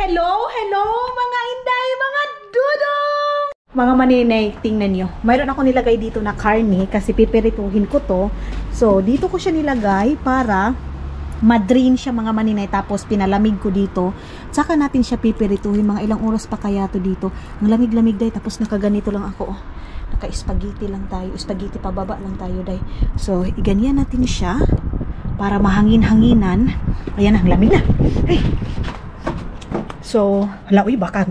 Hello, hello mga inday, mga dudong! Mga maninay, tingnan nyo. Mayroon ako nilagay dito na karne kasi pipirituhin ko to. So, dito ko siya nilagay para ma-drain siya mga maninay. Tapos, pinalamig ko dito. Tsaka natin siya pipirituhin. Mga ilang oras pa kaya to dito. Ang lamig-lamig day. Tapos, nakaganito lang ako. Naka-spaghetti lang tayo. Spaghetti pababa lang tayo day. So, iganyan natin siya para mahangin-hanginan. Ayan, ang lamig na. Hey! So, hala, uy, baka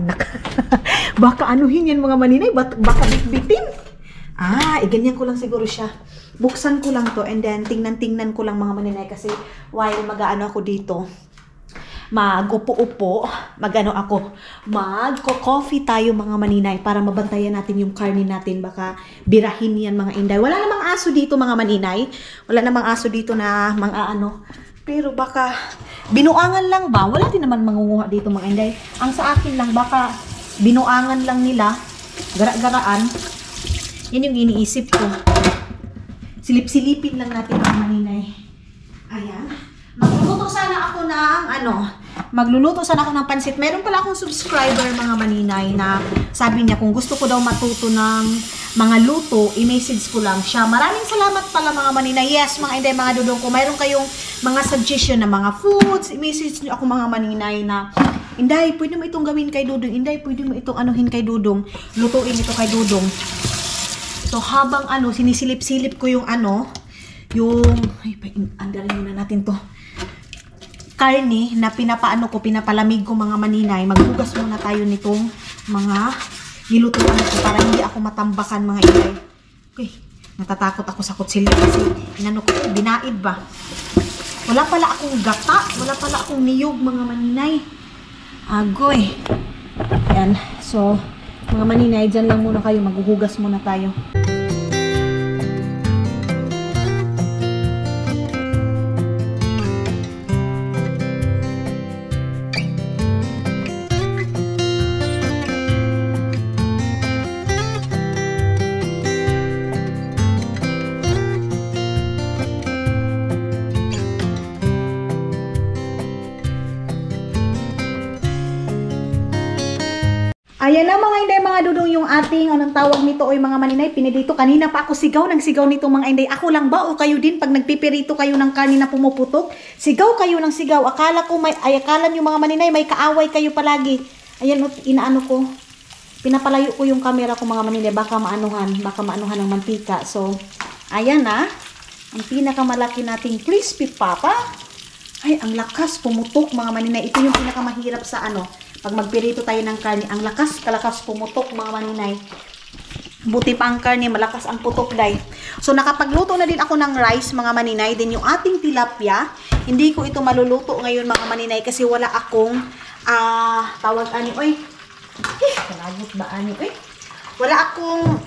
baka anuhin yan mga maninay, baka bitbitin. Ganyan ko lang siguro siya. Buksan ko lang to and then tingnan ko lang mga maninay kasi while mag-ano ako dito, mag-upo-upo, mag-coffee tayo mga maninay para mabantayan natin yung karne natin. Baka birahin yan mga inday. Wala namang aso dito mga maninay. Wala namang aso dito na mga ano. Pero baka binuangan lang ba? Wala din naman mangunguha dito mga inday. Ang sa akin lang, baka binuangan lang nila. Gara-garaan. Yan yung iniisip ko. Silip-silipin lang natin mga maninay. Ayan. Magluluto sana ako ng pansit. Meron pala akong subscriber mga maninay na sabi niya kung gusto ko daw matuto ng mga luto, i-message ko lang siya. Maraming salamat pala mga maninay. Yes, mga inday, mga dudong ko. Mayroon kayong mga suggestion na mga foods, i-message niyo ako mga maninay na inday, pwede mo itong gawin kay Dudong. Inday, pwede mo itong anuhin kay Dudong. Lutuin ito kay Dudong. So, habang sinisilip-silip ko yung andarin muna natin to. Karne na pinapalamig ko mga maninay. Maghugas muna tayo nitong mga nilutuan ko para hindi ako matambakan mga inday. Okay, natatakot ako sa kutsilyo kasi binaid ba? Wala pala akong gata, wala pala akong niyog mga maninay. Agoy. Yan, so mga maninay, dyan lang muna kayo, maghuhugas muna tayo. Ayan na mga inday, mga dudong, yung ating, anong tawag nito, oy mga maninay, pinidito. Kanina pa ako sigaw nito mga inday. Ako lang ba o kayo din pag nagpipirito kayo ng karne na pumuputok? Sigaw kayo ng sigaw. Akala nyo mga maninay, may kaaway kayo palagi. Ayan, inaano ko. Pinapalayo ko yung camera ko mga maninay, baka maanuhan ng mantika. So, ayan na. Ang pinakamalaki nating crispy papa. Ay, ang lakas pumutok mga maninay. Ito yung pinakamahirap sa pag magpirito tayo ng karne, ang kalakas pumutok mga maninay. Buti pa ang karne, malakas ang putok day. So nakapagluto na din ako ng rice mga maninay. Din yung ating tilapia, hindi ko ito maluluto ngayon mga maninay kasi wala akong wala akong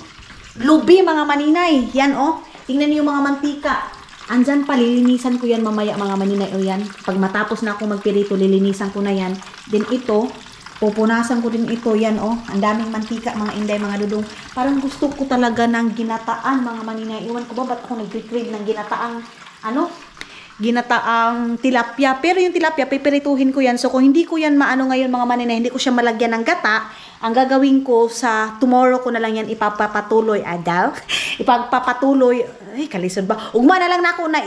lubi mga maninay. Yan tingnan niyo yung mga mantika. Andyan pa, lilinisan ko yan mamaya mga maninay. O yan, pag matapos na ako magpirito, lilinisan ko na yan. Then ito, pupunasan ko din ito. Yan ang daming mantika mga inday, mga dudong. Parang gusto ko talaga ng ginataan mga maninay. Iwan ko ba, ba't ako nag-crave ng ginataang tilapia. Pero yung tilapia, pipirituhin ko yan. So kung hindi ko yan ngayon mga maninay, hindi ko siya malagyan ng gata, ang gagawin ko sa tomorrow ko na lang yan ipapatuloy. Ipagpapatuloy. Ay, kalisod ba? Ugma na lang na ako na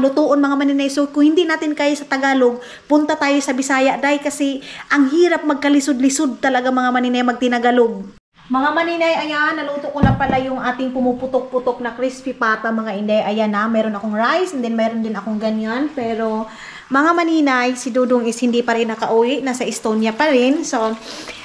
lutuon mga maninay. So kung hindi natin kaya sa Tagalog, punta tayo sa Bisaya day kasi ang hirap magkalisod-lisod talaga mga maninay magtinagalog. Mga maninay, ayan, naluto ko na pala yung ating pumuputok-putok na crispy pata mga inday. Ayan na, meron akong rice and then meron din akong ganyan. Pero mga maninay, si Dudong is hindi pa rin nakauwi. Nasa Estonia pa rin. So,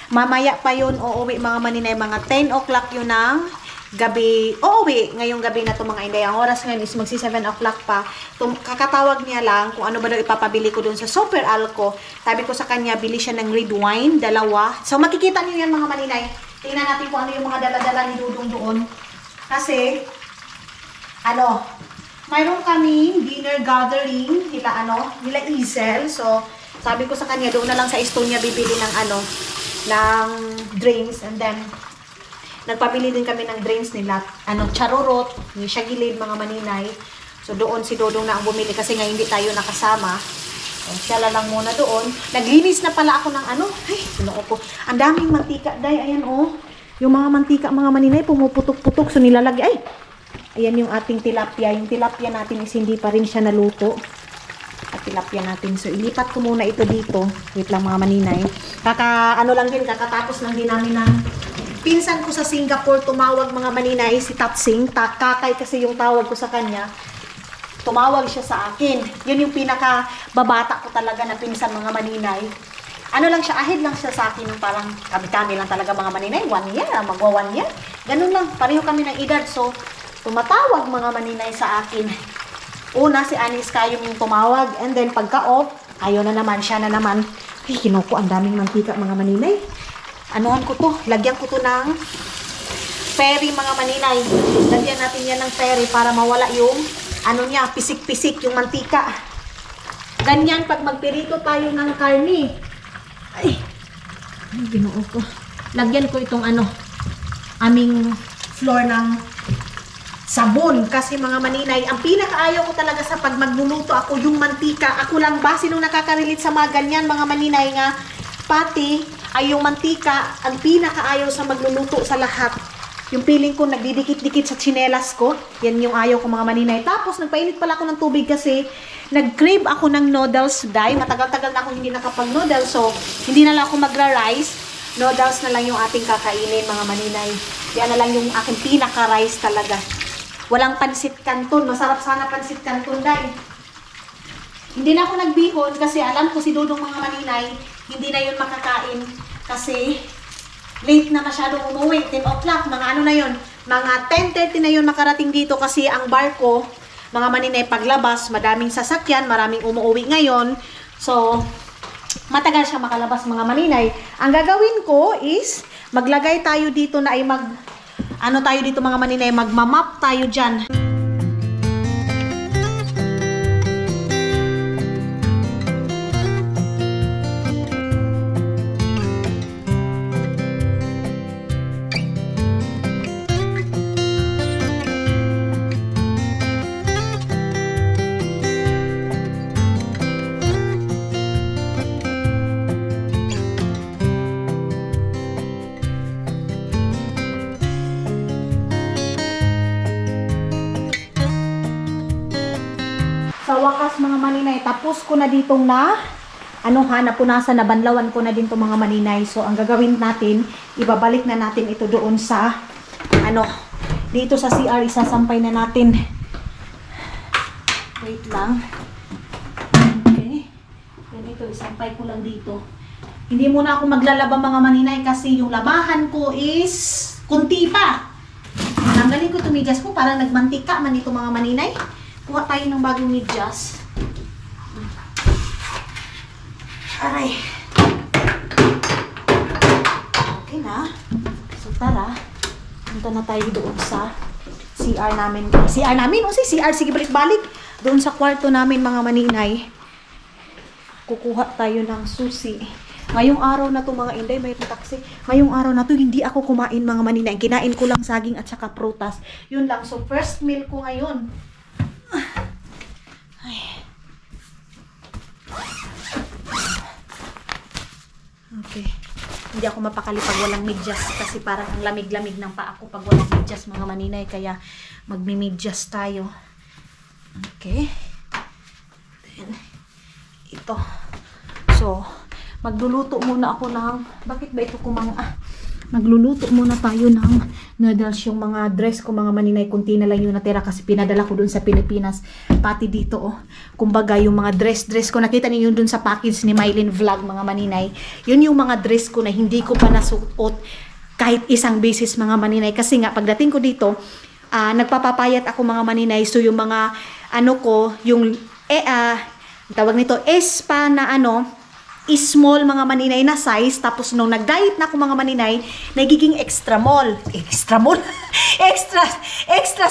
mamaya pa yun uuwi mga maninay. Mga 10 o'clock yun ng gabi. Uuwi ngayong gabi na to mga inday. Ang oras ngayon is magsi 7 o'clock pa. Kakatawag niya lang kung ano ba daw ipapabili ko dun sa Super Alco. Sabi ko sa kanya, bili siya ng red wine, 2. So, makikita niyo yan mga maninay. Tingnan natin kung ano yung mga dala-dala ni Dudong doon. Kasi, mayroon kaming dinner gathering nila Isel. So, sabi ko sa kanya, doon na lang sa Estonia bibili ng drinks. And then, nagpabili din kami ng drinks nila. Charurot, ni Shagilid, mga maninay. So, doon si Dudong na ang bumili kasi nga hindi tayo nakasama. O, siya lang muna doon. Naglinis na pala ako ng ano. Ay, sinoko ko. Ang daming mantika, day. Ayan, oh. Yung mga mantika, mga maninay, pumuputok-putok. So, nilalagay. Ay! Ayan yung ating tilapia. Yung tilapia natin is hindi pa rin siya naluto. At tilapia natin. So, ilipat ko muna ito dito. Wait lang, mga maninay. Kakatapos lang din namin ng pinsan ko sa Singapore. Tumawag, mga maninay, si Tatsing. Kakay kasi yung tawag ko sa kanya. Tumawag siya sa akin. Yun yung pinaka-babata ko talaga na pinsan, mga maninay. Ano lang siya, ahid lang siya sa akin. Yung parang kami-kami lang talaga, mga maninay. 1 year, magwa 1 year. Ganun lang, pareho kami ng edad. So, tumatawag, mga maninay, sa akin. Una, si Anis Kayo yung tumawag. And then, pagka-off, ayaw na naman, siya na naman. Ay, kinuko, ang daming mantika, mga maninay. Anuhan ko to, lagyan ko to ng ferry, mga maninay. Lagyan natin yan ng ferry para mawala yung ano niya, pisik-pisik yung mantika. Ganyan pag magpirito tayo ng karni. Ay, ginoo ko. Lagyan ko itong ano, aming floor ng sabon. Kasi, mga maninay, ang pinakaayaw ko talaga sa pag magluluto ako, yung mantika. Ako lang ba? Sinong nakaka-relate sa mga ganyan, mga maninay, nga pati ay yung mantika ang pinakaayaw sa magluluto sa lahat. Yung feeling ko nagdidikit-dikit sa tsinelas ko. Yan yung ayaw ko, mga maninay. Tapos, nagpainit pala ako ng tubig kasi nag-crave ako ng noodles, day. Matagal-tagal na ako hindi nakapag-noodles. So, hindi na lang ako magra-rice. Noodles na lang yung ating kakainin, mga maninay. Yan na lang yung aking pinaka-rice talaga. Walang pansit canton. Masarap sana pansit canton, day. Hindi na ako nagbihon kasi alam ko si Dudong, mga maninay, hindi na yun makakain kasi late na masyadong umuwi, 10 o'clock, mga ano na yun, mga 10:30 na yun makarating dito kasi ang barko, mga maninay, paglabas, madaming sasakyan, maraming umuwi ngayon. So, matagal siya makalabas, mga maninay. Ang gagawin ko is, maglagay tayo dito na ay ano tayo dito, mga maninay, magmamap tayo dyan. Sa wakas, mga maninay, tapos ko na ditong napunasan, na banlawan ko na din itong mga maninay. So, ang gagawin natin, ibabalik na natin ito doon sa, dito sa CR, isasampay na natin. Wait lang. Okay. Yan ito, isampay ko lang dito. Hindi muna ako maglalaba, mga maninay, kasi yung labahan ko is kunti pa. Tanggalin ko itong medyas ko, parang nagmantika man ito, mga maninay. Kuha tayo ng bagong medyas. Aray. Okay na. So, tara. Punta na tayo doon sa CR namin. CR namin? O CR? Sige, balik-balik. Doon sa kwarto namin, mga maninay. Kukuha tayo ng susi. Ngayong araw na to, mga inday, may taxi. Ngayong araw na to, hindi ako kumain, mga maninay. Kinain ko lang saging at saka prutas. Yun lang. So, first meal ko ngayon. Ay. Okay. Hindi ako mapakali pag walang medyas kasi parang ang lamig-lamig ng paa ko pag walang medyas, mga maninay. Kaya magmi-medyas tayo. Okay. Then, ito. So, magluluto muna ako ng, bakit ba ito magluluto muna tayo ng noodles. Yung mga dress ko, mga maninay, kunti na lang yung natira kasi pinadala ko dun sa Pilipinas. Pati dito, kumbaga yung mga dress ko, nakita niyo dun sa package ni Mylene Vlog, mga maninay. Yun yung mga dress ko na hindi ko pa nasuot kahit isang beses, mga maninay. Kasi nga, pagdating ko dito, nagpapapayat ako, mga maninay. So, yung mga, yung, tawag nito, espa na small, mga maninay, na size. Tapos nung nag-diet na ako, mga maninay, nagiging extra small. Extra small. Extra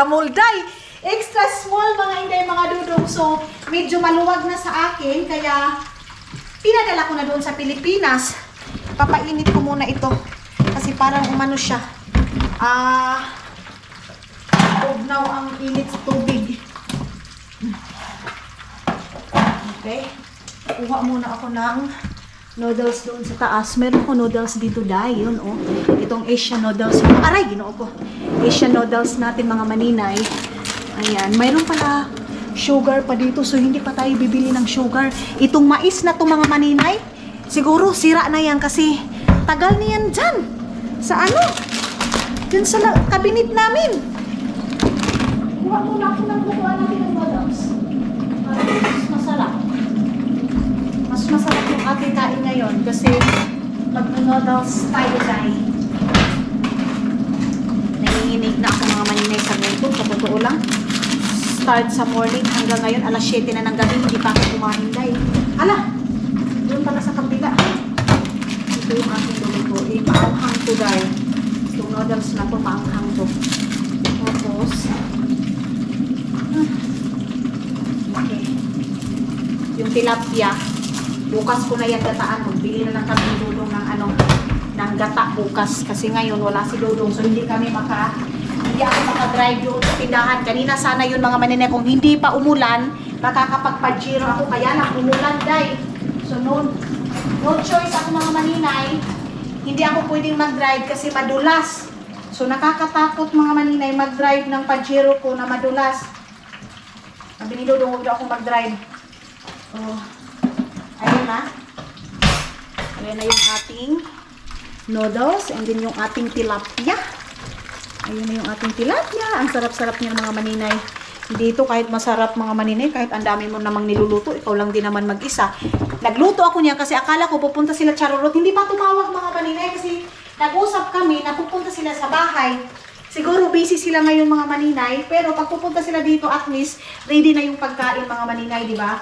small, day. Extra small, mga inday, mga dudong. So, medyo maluwag na sa akin. Kaya, pinadala ko na doon sa Pilipinas. Papainit ko muna ito. Kasi parang umano siya. Now ang init sa tubig. Okay. Kuha muna ako ng noodles doon sa taas. Meron ko noodles dito dahil yun oh. Itong Asian noodles. Aray, ginoo ko. Asian noodles natin mga maninay. Ayan, mayroon pala sugar pa dito so hindi pa tayo bibili ng sugar. Itong mais na to mga maninay, siguro sira na yan kasi tagal niyan dyan. Sa ano? Dyan sa kabinet namin. Kuha muna ako ng bukuan natin ng noodles. Para mas masarap. Mas masarap yung ating kain ngayon kasi mag-noodles tayo dahil. Nanginginig na ako mga maninay sa ganito. Sa totoo lang. Start sa morning hanggang ngayon, alas 7 na ng gabi, hindi pa ako kumain dahil. Ala! Doon pala sa kabila. Ito yung aking luluto. Paanghang to dahil. Itong noodles na to, paanghang to. Tapos, okay. Yung tilapia, bukas ko na yan gataan. Magbili na lang kami ni Dudong ng gata bukas. Kasi ngayon, wala si Dudong. So, hindi ako makadrive doon sa tindahan. Kanina sana yun mga maninay. Kung hindi pa umulan, makakapagpajiro ako. Kaya lang umulan dahil. So no choice ako mga maninay. Hindi ako pwedeng mag-drive kasi madulas. So nakakatakot mga maninay mag-drive ng pajiro ko na madulas. Sabi ni Dudong, huwag daw ako mag-drive. Oh, ayun na. Ayun na yung ating noodles and then yung ating tilapia. Ayun na yung ating tilapia. Ang sarap-sarap niya mga maninay. Dito kahit masarap mga maninay, kahit ang dami mo namang niluluto, ikaw lang din naman mag-isa. Nagluto ako niya kasi akala ko pupunta sila Charorot. Hindi pa tumawag mga maninay kasi nag-usap kami na pupunta sila sa bahay. Siguro busy sila ngayon mga maninay, pero pag pupunta sila dito at least ready na yung pagkain mga maninay, di ba?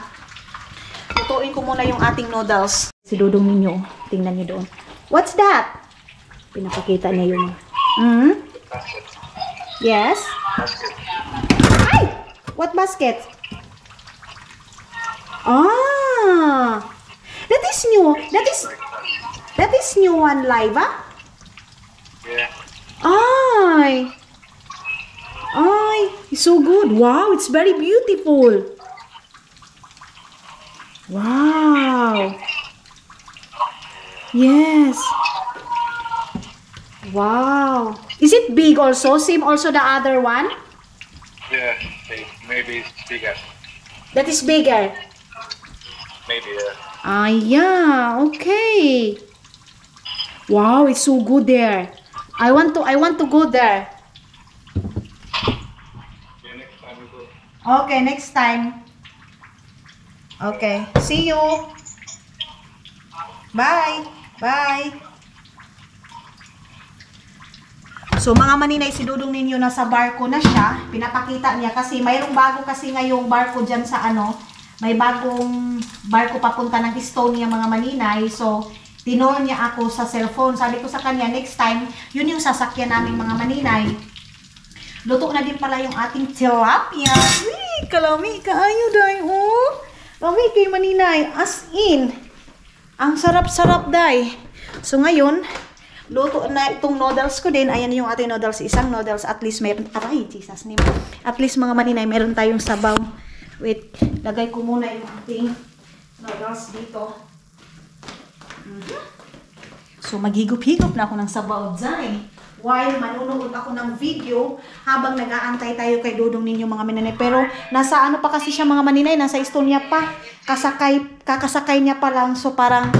Lutuin ko muna yung ating noodles. Si Dudong ninyo, tingnan niyo doon. What's that? Pinapakita niya yun. Basket. Yes? Basket. Ay! What basket? Ah! That is new. That is new one live, ah? Yeah. Ay! Ay! So good. Wow, it's very beautiful. Wow! Yes. Wow. Is it big also? Same also the other one? Yeah, maybe it's bigger. That is bigger. Maybe, yeah. Ah, yeah. Okay. Wow, it's so good there. I want to go there. Yeah, next time we go. Okay, next time. Okay. See you. Bye. Bye. So mga maninay, si Dudong ninyo nasa barko na siya. Pinapakita niya kasi mayroong bago kasi ngayong barko dyan sa ano. May bagong barko papunta ng Estonia mga maninay. So tinol niya ako sa cellphone. Sabi ko sa kanya, next time, yun yung sasakyan namin mga maninay. Luto na din pala yung ating tilapia. Uy, kalami, kaayo day, oh. Lami kay maninay, as in. Ang sarap-sarap day. So ngayon, luto na itong noodles ko din. Ayan yung ating noodles. Isang noodles. At least meron. Aray, Jesus name. At least mga maninay, meron tayong sabaw. Wait, lagay ko muna yung ating noodles dito. So, maghigop-higop na ako ng sabaw dyan. While manunood ako ng video habang nag-aantay tayo kay Dudong ninyo mga maninay. Pero nasa ano pa kasi siya mga maninay. Nasa Estonia pa. Kakasakay niya pa lang. So, parang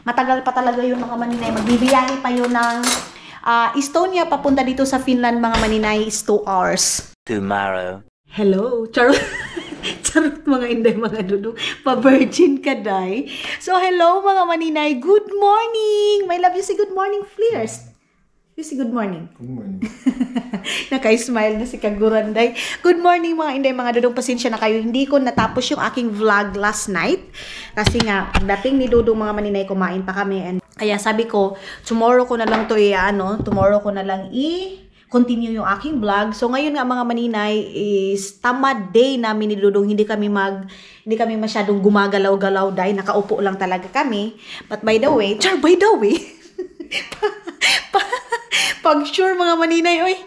matagal pa talaga yun mga maninay. Magbibiyahe pa yun ng Estonia papunta dito sa Finland mga maninay is 2 hours. Tomorrow. Hello. Charot. Charot mga inday mga Dudong. Pa-virgin ka day. So hello mga maninay. Good morning. My love you say good morning Fleers. You say good morning. Good morning. Naka-smile na si Kaguranday. Good morning mga inday, mga Dudong. Pasensya na kayo. Hindi ko natapos yung aking vlog last night. Kasi nga, dating ni Dudong mga maninay, kumain pa kami. And kaya sabi ko, tomorrow ko na lang to tomorrow ko na lang continue yung aking vlog. So ngayon nga mga maninay is tamad day namin ni Dudong. Hindi kami masyadong gumagalaw-galaw dahil nakaupo lang talaga kami. But by the way, pag sure mga maninay, oy,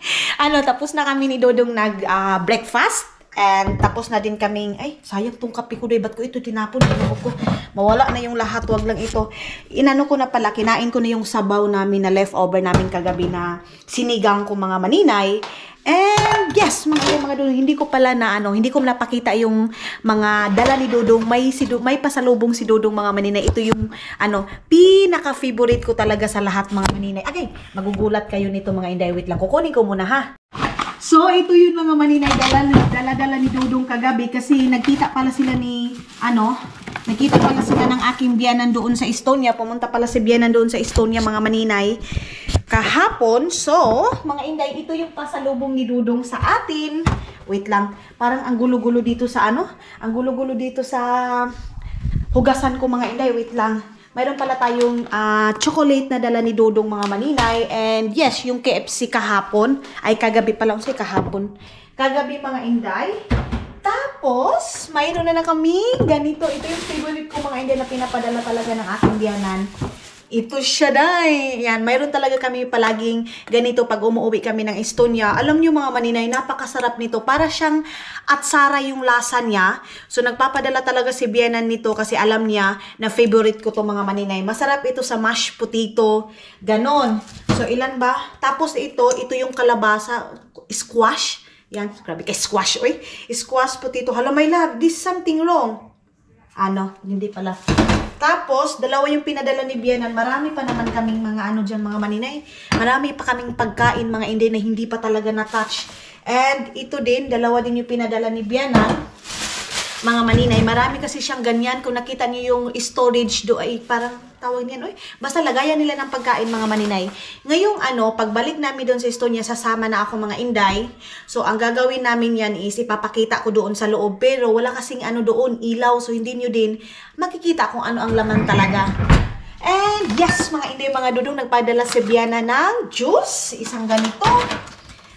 tapos na kami ni Dudong nag breakfast. And tapos na din kaming, ay, sayang tong kape ko, ba't ko ito tinapon? Ano ko? Mawala na yung lahat, wag lang ito. Inano ko na pala, kinain ko na yung sabaw namin na leftover namin kagabi na sinigang ko mga maninay. And yes, mga dudong, hindi ko pala na hindi ko napakita yung mga dala ni Dudong. May pasalubong si Dudong mga maninay. Ito yung pinaka-favorite ko talaga sa lahat mga maninay. Okay, magugulat kayo nito mga inday. Wait lang, kukunin ko muna ha. So, ito yung mga maninay dala-dala ni Dudong kagabi kasi nagkita pala sila nakita pala sila ng aking biyanan doon sa Estonia. Pumunta pala si biyanan doon sa Estonia mga maninay kahapon. So, mga inday, ito yung pasalubong ni Dudong sa atin. Wait lang, parang ang gulo-gulo dito sa ang gulo-gulo dito sa hugasan ko mga inday. Wait lang. Mayroon pala tayong chocolate na dala ni Dudong mga maninay. And yes, yung KFC kahapon. Ay, kagabi pala. Kahapon. Kagabi mga inday. Tapos, mayroon na kami ganito. Ito yung favorite ko mga inday na pinapadala talaga ng aking biyanan. Ito siya, day. Yan, mayroon talaga kami palaging ganito pag umuwi kami ng Estonia. Alam nyo mga maninay, napakasarap nito. Para siyang atsara yung lasa niya. So, nagpapadala talaga si biyanan nito kasi alam niya na favorite ko to mga maninay. Masarap ito sa mashed potato. Ganon. So, ilan ba? Tapos ito yung kalabasa, squash. Yan, grabe kay squash, oy. Squash potato. Hello, my love, this something wrong. Hindi pala. Tapos, dalawa yung pinadala ni biyanan. Marami pa naman kaming mga dyan, mga maninay. Marami pa kaming pagkain, mga inday na hindi pa talaga na-touch. And ito din, dalawa din yung pinadala ni biyanan. Mga maninay, marami kasi siyang ganyan. Kung nakita niyo yung storage do ay parang tawag niyan, basta lagayan nila ng pagkain mga maninay. Ngayong pagbalik namin doon sa Estonia, sasama na ako mga inday. So, ang gagawin namin yan is ipapakita ko doon sa loob. Pero wala kasing doon, ilaw. So, hindi nyo din makikita kung ano ang laman talaga. And yes, mga inday, mga dudong, nagpadala si Biana ng juice. Isang ganito.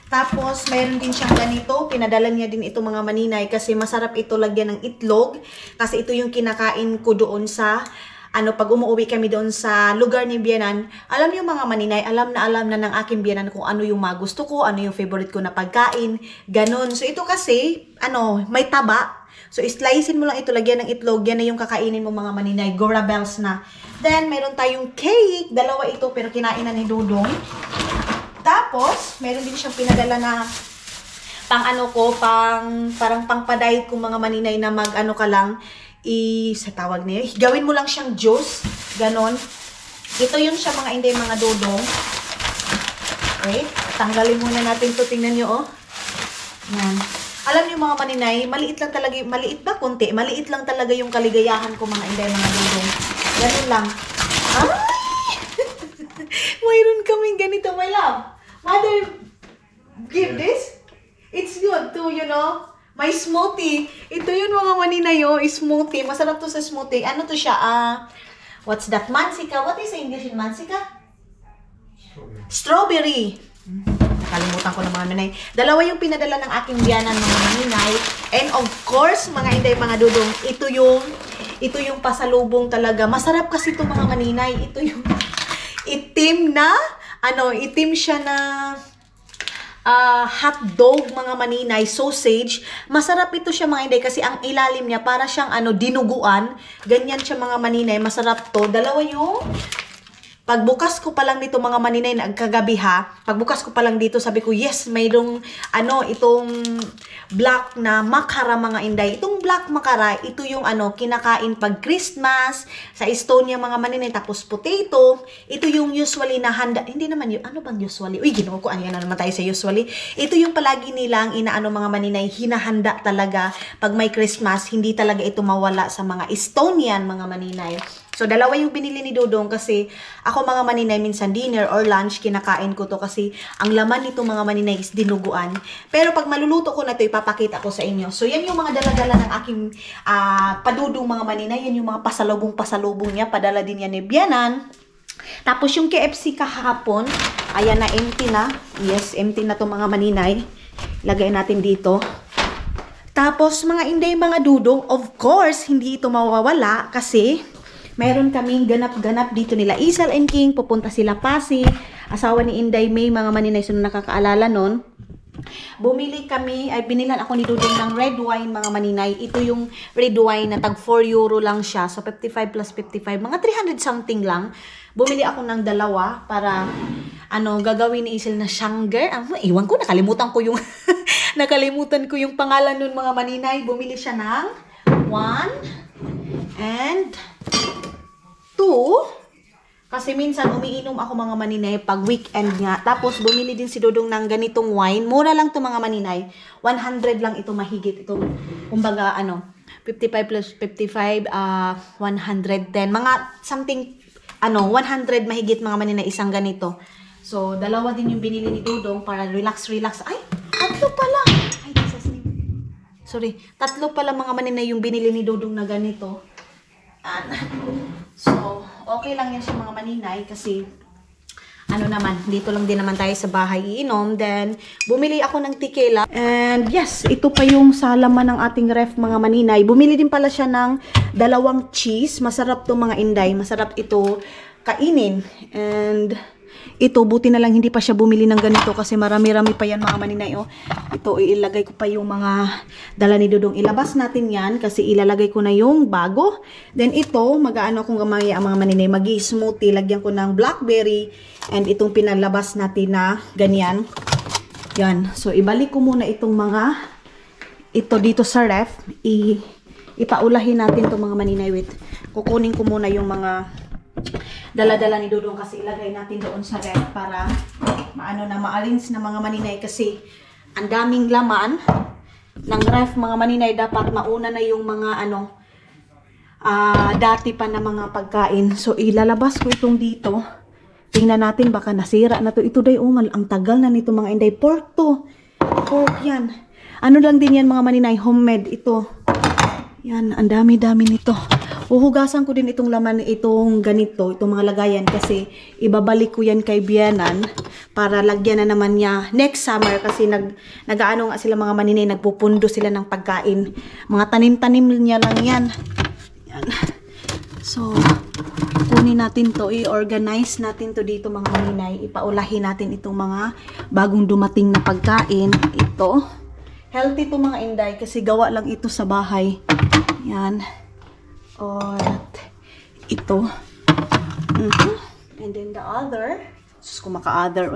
Tapos, mayroon din siyang ganito. Pinadala niya din ito mga maninay kasi masarap ito lagyan ng itlog. Kasi ito yung kinakain ko doon sa, pag umuwi kami doon sa lugar ni biyanan. Alam niyo mga maninay, alam na ng aking biyanan kung ano yung magusto ko, ano yung favorite ko na pagkain. Ganon. So, ito kasi, may taba. So, slicein mo lang ito, lagyan ng itlog. Yan na yung kakainin mo mga maninay. Gorabels na. Then, mayroon tayong cake. Dalawa ito, pero kinain na ni Dudong. Tapos, meron din siyang pinadala na parang pangpadayit kong mga maninay na ka lang, sa tawag niya, gawin mo lang siyang juice, ganon. Ito yun siya mga inday, mga Dudong. Okay, tanggalin muna natin ito, tingnan nyo, Yan. Alam niyo mga maninay, maliit lang talaga, maliit ba? Kunti, maliit lang talaga yung kaligayahan ko mga inday, mga Dudong. Ganon lang. Mayroon kaming ganito, my love. Mother, give this. It's good too, my smoothie. Ito yun mga maninay, smoothie. Masarap to sa smoothie. Ano to siya? What's that? Mansika. What is the English in Mansika? Strawberry. Nakalimutan ko na mga maninay. Dalawa yung pinadala ng aking biyanan mga maninay. And of course, mga inday, mga Dudong, ito yung pasalubong talaga. Masarap kasi ito mga maninay. Ito yung itim na, itim siya na hotdog mga maninay, sausage. Masarap ito siya mga inday kasi ang ilalim niya para siyang dinuguan. Ganyan siya mga maninay, masarap to. Dalawa yung pagbukas ko pa lang dito mga maninay, kagabi pagbukas ko pa lang dito, sabi ko, yes, mayroong, itong black na makara mga inday. Itong black makara, ito yung, kinakain pag Christmas, sa Estonia mga maninay, tapos potato. Ito yung usually na handa, hindi naman yun, ano bang usually? Uy, ginawa ko, yan na naman tayo sa usually. Ito yung palagi nilang mga maninay, hinahanda talaga pag may Christmas, hindi talaga ito mawala sa mga Estonian mga maninay. So, dalawa yung binili ni Dudong kasi ako mga maninay, minsan dinner or lunch, kinakain ko to kasi ang laman nito mga maninay is dinuguan. Pero pag maluluto ko na to, ipapakita ko sa inyo. So, yan yung mga dala-dala ng aking padudong mga maninay. Yan yung mga pasalubong niya. Padala din yan ni Bianan. Tapos yung KFC kahapon, ayan na, empty na. Yes, empty na to mga maninay. Lagay natin dito. Tapos, mga inday, mga Dudong, of course, hindi ito mawawala kasi mayroon kaming ganap-ganap dito nila Isal and King, pupunta sila Pasig, asawa ni Inday May, mga maninay, so nakakaalala nun. bumili kami, ay binilan ako ni Dudong ng red wine mga maninay. Ito yung red wine na tag 4 euro lang siya. So 55 plus 55, mga 300 something lang. Bumili ako ng dalawa para gagawin ni Isel na shanger. Iwan ko, nakalimutan ko yung nakalimutan ko yung pangalan nun mga maninay. Bumili siya ng 1 and 2. Kasi minsan umiinom ako mga maninay pag weekend nga. Tapos bumili din si Dodong ng ganitong wine. Mura lang to mga maninay. 100 lang ito mahigit. Itong, kumbaga 55 plus 55, 110. Mga something, 100 mahigit mga maninay isang ganito. So, dalawa din yung binili ni Dodong para relax. Ay, tatlo pala. Ay, Jesus name. Sorry. Tatlo pala mga maninay yung binili ni Dodong na ganito. So, okay lang yan siya mga maninay kasi dito lang din naman tayo sa bahay iinom. Then, bumili ako ng tequila. And yes, ito pa yung sa laman ng ating ref mga maninay. Bumili din pala siya ng 2 cheese. Masarap to mga inday. Masarap ito kainin. And ito, buti na lang hindi pa siya bumili ng ganito kasi marami-rami pa yan mga maninay. Ito, ilagay ko pa yung mga dala ni Dodong. Ilabas natin yan kasi ilalagay ko na yung bago. Then ito, mag-aano kung gamaya ang mga maninay. Magi-smoothie. Lagyan ko ng blackberry. And itong pinalabas natin na ganyan. Yan. So, ibalik ko muna itong ito dito sa ref. Ipaulahin natin itong mga maninay. Wait. Kukunin ko muna yung mga dala-dala ni Dodong kasi ilagay natin doon sa ref para ma-arrange na mga maninay kasi ang daming laman ng ref mga maninay. Dapat mauna na yung mga dati pa na mga pagkain. So ilalabas ko itong dito. Tingnan natin baka nasira na to. Ito day ang tagal na nito mga inday. Pork to. Pork yan. Lang din yan mga maninay, homemade ito. Yan, ang dami-dami nito. Uhugasan ko din itong laman, itong ganito, itong mga lagayan kasi ibabalik ko yan kay Bianan para lagyan na naman niya next summer kasi nag-aano nga sila mga maninay, nagpupundo sila ng pagkain. Mga tanim-tanim niya lang yan. Yan. So, kunin natin to, i-organize natin to dito mga maninay. Ipaulahin natin itong mga bagong dumating na pagkain. Ito. Healthy to mga inday kasi gawa lang ito sa bahay. Yan. At ito. And then the other. Sus, kung maka-other.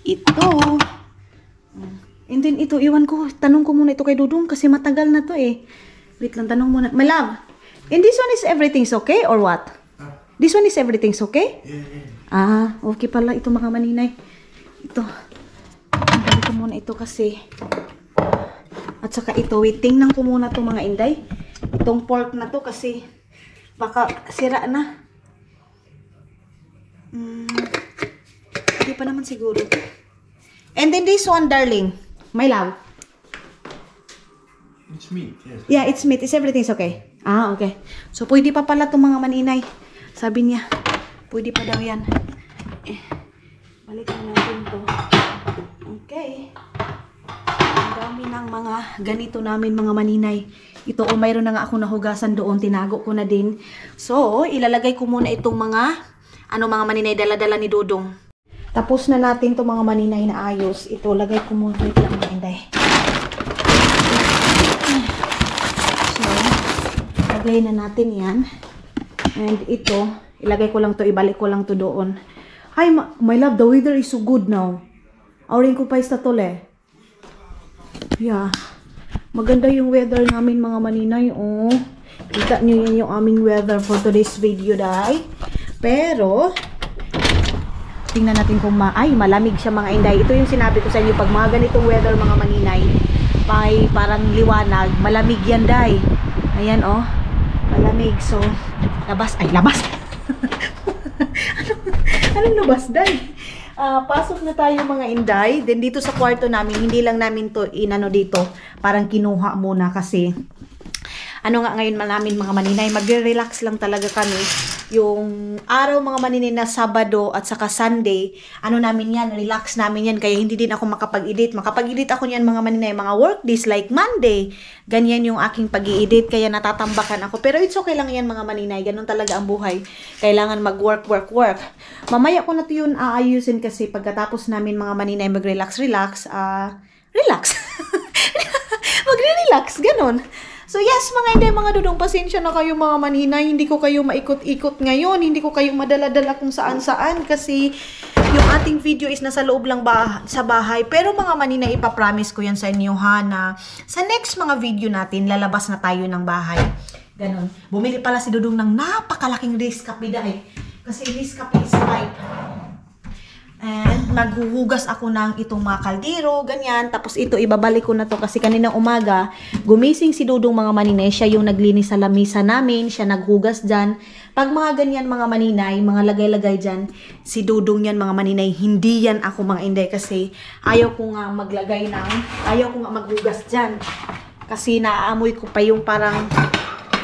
Ito. And then ito, iwan ko. Tanong ko muna ito kay Dudong kasi matagal na to eh. Wait lang, tanong muna. My love, and this one is everything's okay or what? This one is everything's okay? Yeah. Okay pala ito mga maninay. Ito. Balik ko muna ito kasi. At saka ito, wait, tingnan ko muna itong mga inday. Itong pork na to kasi baka sira na. Hindi pa naman siguro. And then this one, darling. My love. It's meat, yes. Yeah, it's meat. Is everything's okay? Okay. So, pwede pa pala itong mga maninay. Sabi niya, pwede pa daw yan. Balikan natin to. Okay. Ang dami ng mga ganito namin mga maninay. Ito mayroon na nga ako nahugasan doon, tinago ko na din. So, ilalagay ko muna itong mga mga maninay dala-dala ni Dodong. Tapos na natin itong mga maninay na ayos. Ito, lagay ko muna ito lang mga inday. So, lagay na natin yan. And ito, ilagay ko lang to, ibalik ko lang to doon. Hi, my love, the weather is so good now. Auring ko pa istatole. Yeah. Maganda yung weather namin mga maninay. Kita nyo yan yung aming weather for today's video, day. Pero, tingnan natin kung malamig siya mga inday. Ito yung sinabi ko sa inyo, pag mga ganitong weather mga maninay, parang liwanag, malamig yan, day. Ayan, malamig. So, labas. Anong labas, day? Pasok na tayo mga inday. Then dito sa kwarto namin, hindi lang namin to dito. Parang kinuha muna kasi ngayon namin mga maninay, magre-relax lang talaga kami. Yung araw mga maninay na Sabado at saka Sunday, namin yan, relax namin yan. Kaya hindi din ako makapag-edit. Makapag-edit ako niyan mga maninay, mga work days like Monday. Ganyan yung aking pag-i-edit, kaya natatambakan ako. Pero it's okay lang yan mga maninay, ganun talaga ang buhay. Kailangan mag-work. Mamaya ko na to yun aayusin kasi pagkatapos namin mga maninay mag-relax, relax, ganon. So yes, mga inday, mga dudong, pasensya na kayo mga maninay. Hindi ko kayo maikot-ikot ngayon. Hindi ko kayo madala-dala kung saan-saan kasi yung ating video is nasa loob lang sa bahay. Pero mga maninay, ipapromise ko yan sa inyo ha, na sa next mga video natin, lalabas na tayo ng bahay. Ganon. Bumili pala si Dudong ng napakalaking Riscape dahil. Kasi Riscape is pipe. And maghuhugas ako ng itong mga kaldero, ganyan. Tapos ito, ibabalik ko na to kasi kaninang umaga, gumising si Dudong mga maninay. Siya yung naglinis sa lamisa namin, siya naghugas dyan. Pag mga ganyan mga maninay, mga lagay-lagay dyan, si Dudong yan mga maninay. Hindi yan ako mga inday kasi ayaw ko nga maghugas dyan. Kasi naaamoy ko pa yung parang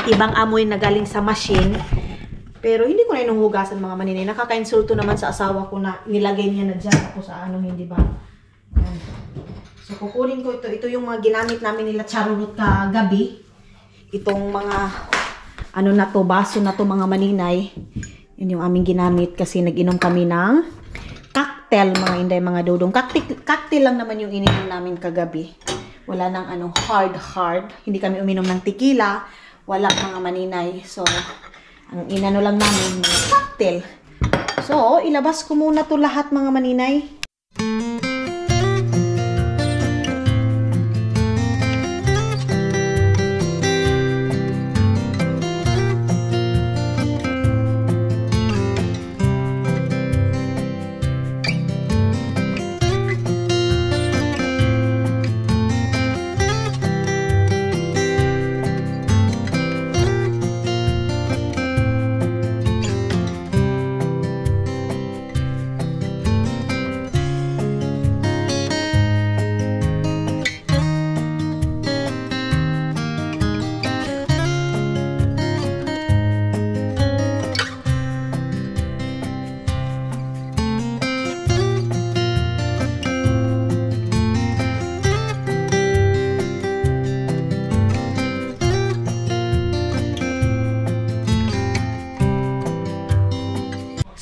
ibang amoy na galing sa machine. Pero hindi ko na inuhugasan mga maninay. Nakaka-insulto naman sa asawa ko na nilagay niya na dyan ako sa ano, hindi ba? Yan. So kukunin ko ito. Ito yung mga ginamit namin nila Charurut kagabi. Itong mga ano na to, baso na to mga maninay. Yun yung aming ginamit kasi nag-inom kami ng cocktail mga inday, mga dudong. Cocktail lang naman yung ininom namin kagabi. Wala nang ano, hard. Hindi kami uminom ng tequila. Wala mga maninay. So ang inano lang namin, mga cocktail. So, ilabas ko muna to lahat mga maninay.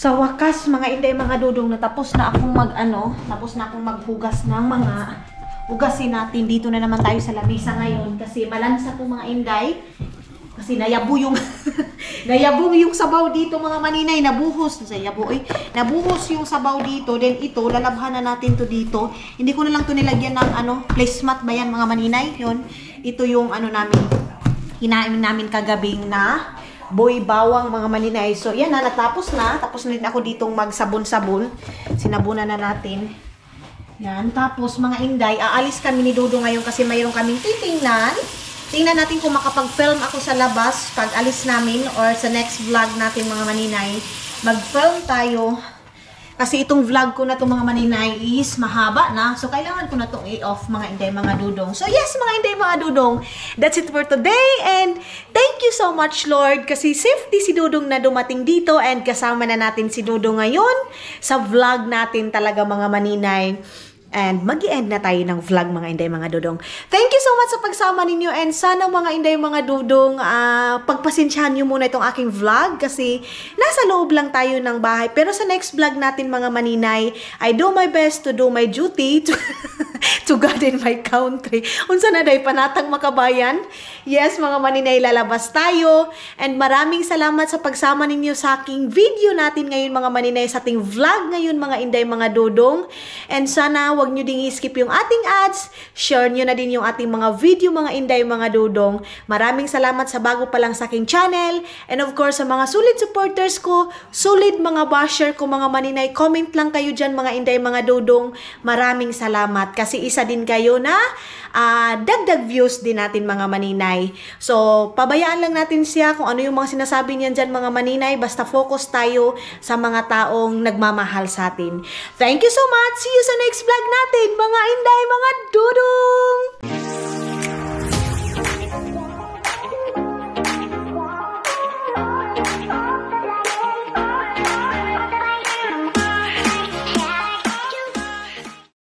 Sa wakas, mga inday, mga dudong, tapos na akong maghugas ng mga hugasin natin. Dito na naman tayo sa lamesa ngayon kasi malansa po mga inday. Kasi nayabu yung nayabu yung sabaw dito mga maninay, nabuhos yung sabaw dito. Then ito, lalabhan na natin to dito. Hindi ko na lang to nilagyan ng placemat ba yan mga maninay? Yun. Ito yung namin, hinain namin kagabing na boy bawang mga maninay. So yan na, natapos na. Tapos na din ako ditong magsabon-sabon. Sinabunan na natin. Yan. Tapos mga inday, aalis kami ni Dodo ngayon kasi mayroon kaming titingnan. Tingnan natin kung makapag-film ako sa labas pag alis namin or sa next vlog natin mga maninay. Mag-film tayo. Kasi itong vlog ko na itong mga maninay is mahaba na. So, kailangan ko na itong i-off mga inday, mga dudong. So, yes, mga inday, mga dudong. That's it for today. And thank you so much, Lord. Kasi safety si Dudong na dumating dito. And kasama na natin si Dudong ngayon sa vlog natin talaga mga maninay. And mag-i-end na tayo ng vlog mga inday, mga dudong. Thank you so much sa pagsama ninyo. And sana mga inday, mga dudong, pagpasensyahan nyo muna itong aking vlog. Kasi nasa loob lang tayo ng bahay. Pero sa next vlog natin mga maninay, I do my best to do my duty to God in my country. Unsa na day, panatang makabayan. Yes, mga maninay, lalabas tayo. And maraming salamat sa pagsama ninyo sa aking video natin ngayon mga maninay, sa ating vlog ngayon mga inday, mga dudong. And sana huwag nyo ding i-skip yung ating ads. Share nyo na din yung ating mga video mga inday, mga dudong. Maraming salamat sa bago pa lang sa aking channel. And of course, sa mga solid supporters ko, solid mga basher ko mga maninay, comment lang kayo dyan mga inday, mga dudong. Maraming salamat kasi isa din kayo na dagdag views din natin mga maninay. So, pabayaan lang natin siya kung ano yung mga sinasabi niyan dyan mga maninay. Basta focus tayo sa mga taong nagmamahal sa atin. Thank you so much. See you sa next vlog natin mga inday, mga dudong!